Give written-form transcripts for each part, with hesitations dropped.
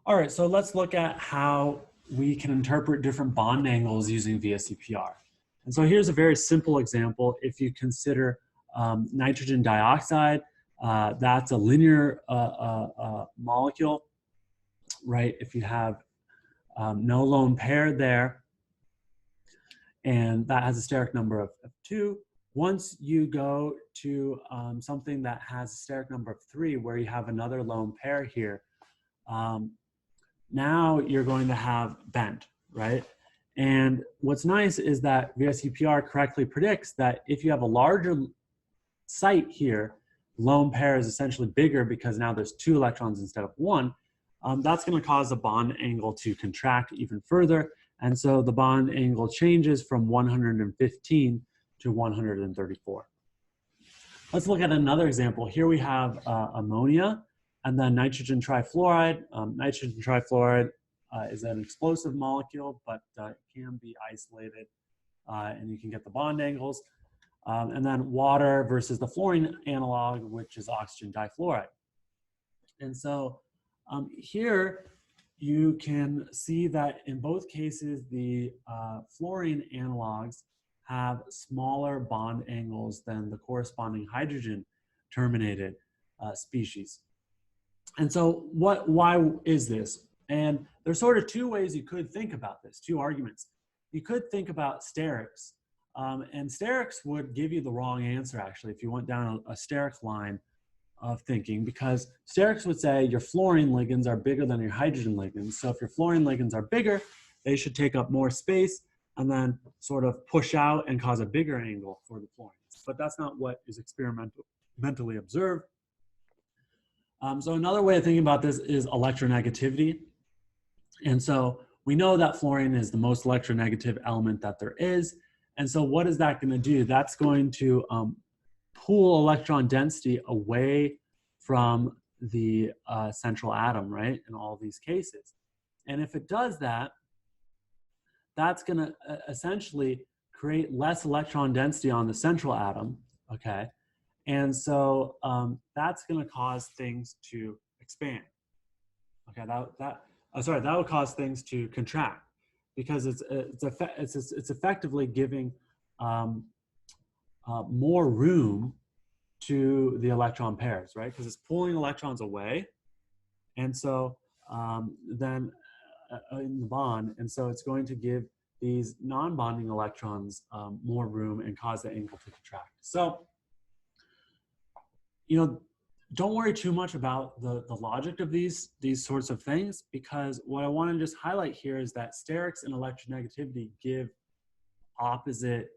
All right, so let's look at how we can interpret different bond angles using VSEPR. And so here's a very simple example. If you consider nitrogen dioxide, that's a linear molecule, right? If you have no lone pair there, and that has a steric number of 2. Once you go to something that has a steric number of 3, where you have another lone pair here, now you're going to have bent, right? And what's nice is that VSEPR correctly predicts that if you have a larger site here, lone pair is essentially bigger because now there's 2 electrons instead of 1. That's going to cause the bond angle to contract even further. And so the bond angle changes from 115 to 134. Let's look at another example. Here we have ammonia and then nitrogen trifluoride. Nitrogen trifluoride is an explosive molecule, but it can be isolated and you can get the bond angles. And then water versus the fluorine analog, which is oxygen difluoride. And so here you can see that in both cases, the fluorine analogs have smaller bond angles than the corresponding hydrogen terminated species. And so why is this? And there's sort of 2 ways you could think about this, 2 arguments. You could think about sterics, and sterics would give you the wrong answer, actually, if you went down a steric line of thinking, because sterics would say your fluorine ligands are bigger than your hydrogen ligands. So if your fluorine ligands are bigger, they should take up more space and then sort of push out and cause a bigger angle for the fluorines. But that's not what is experimentally observed. So another way of thinking about this is electronegativity. And so we know that fluorine is the most electronegative element that there is. And so what is that going to do? That's going to pull electron density away from the central atom, right, in all these cases. And if it does that, that's going to essentially create less electron density on the central atom, okay? And so that's going to cause things to expand. Okay, that would cause things to contract because it's effectively giving more room to the electron pairs, right? Because it's pulling electrons away, and so then in the bond, and so it's going to give these non-bonding electrons more room and cause the angle to contract. So, don't worry too much about the logic of these sorts of things, because what I want to just highlight here is that sterics and electronegativity give opposite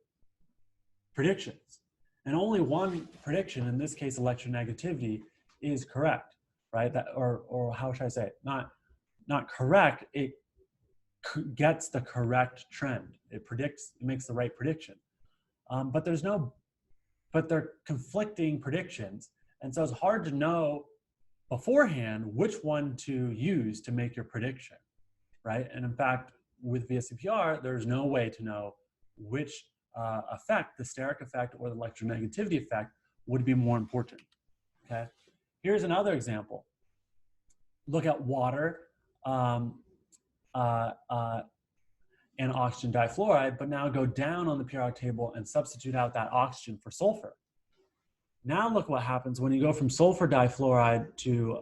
predictions. And only one prediction, in this case electronegativity, is correct, right? That, or how should I say it? Not correct, it gets the correct trend. It makes the right prediction. But they're conflicting predictions. And so it's hard to know beforehand which one to use to make your prediction, right? And in fact, with VSEPR, there's no way to know which effect, the steric effect or the electronegativity effect, would be more important, okay? Here's another example. Look at water and oxygen difluoride, but now go down on the periodic table and substitute out that oxygen for sulfur. Now look what happens when you go from sulfur difluoride to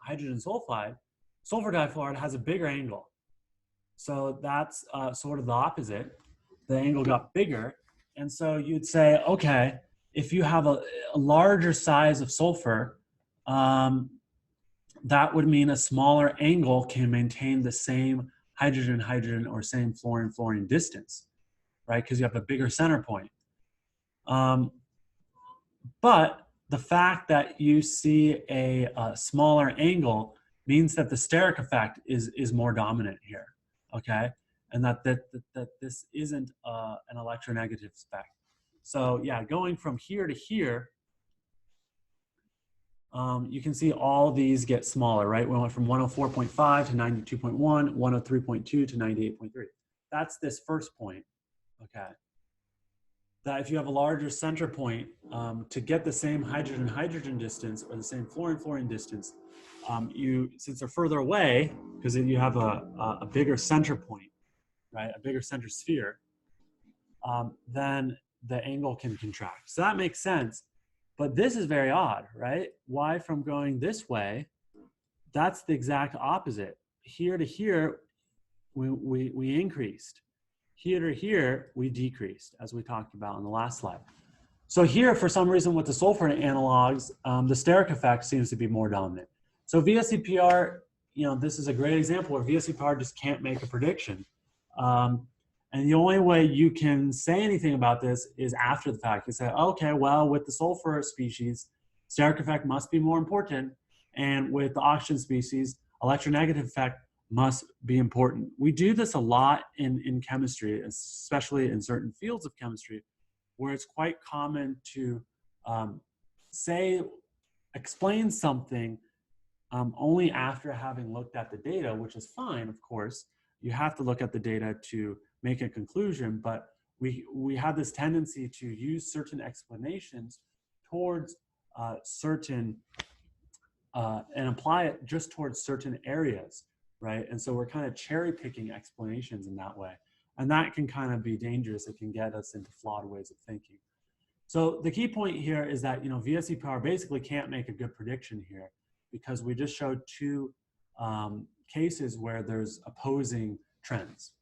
hydrogen sulfide. Sulfur difluoride has a bigger angle. So that's sort of the opposite. The angle got bigger. And so you'd say, okay, if you have a larger size of sulfur, that would mean a smaller angle can maintain the same hydrogen-hydrogen or same fluorine-fluorine distance, right? Because you have a bigger center point. But the fact that you see a smaller angle means that the steric effect is more dominant here, okay? And that this isn't an electronegative effect. So yeah, going from here to here, you can see all these get smaller, right? We went from 104.5 to 92.1, 103.2 to 98.3. That's this first point, okay? That if you have a larger center point, to get the same hydrogen-hydrogen distance or the same fluorine-fluorine distance, since they're further away, because you have a bigger center point, right, a bigger center sphere, then the angle can contract. So that makes sense. But this is very odd, right? Y from going this way, that's the exact opposite. Here to here, we increased. Here to here, we decreased, as we talked about on the last slide. So here, for some reason, with the sulfur analogs, the steric effect seems to be more dominant. So VSEPR, this is a great example where VSEPR just can't make a prediction. And the only way you can say anything about this is after the fact. You say, okay, well, with the sulfur species, steric effect must be more important. And with the oxygen species, electronegative effect must be important. We do this a lot in chemistry, especially in certain fields of chemistry, where it's quite common to explain something only after having looked at the data, which is fine, of course. You have to look at the data to make a conclusion, but we have this tendency to use certain explanations towards certain, and apply it just towards certain areas, right? And so we're kind of cherry picking explanations in that way. And that can kind of be dangerous. It can get us into flawed ways of thinking. So the key point here is that, VSEPR basically can't make a good prediction here because we just showed two cases where there's opposing trends.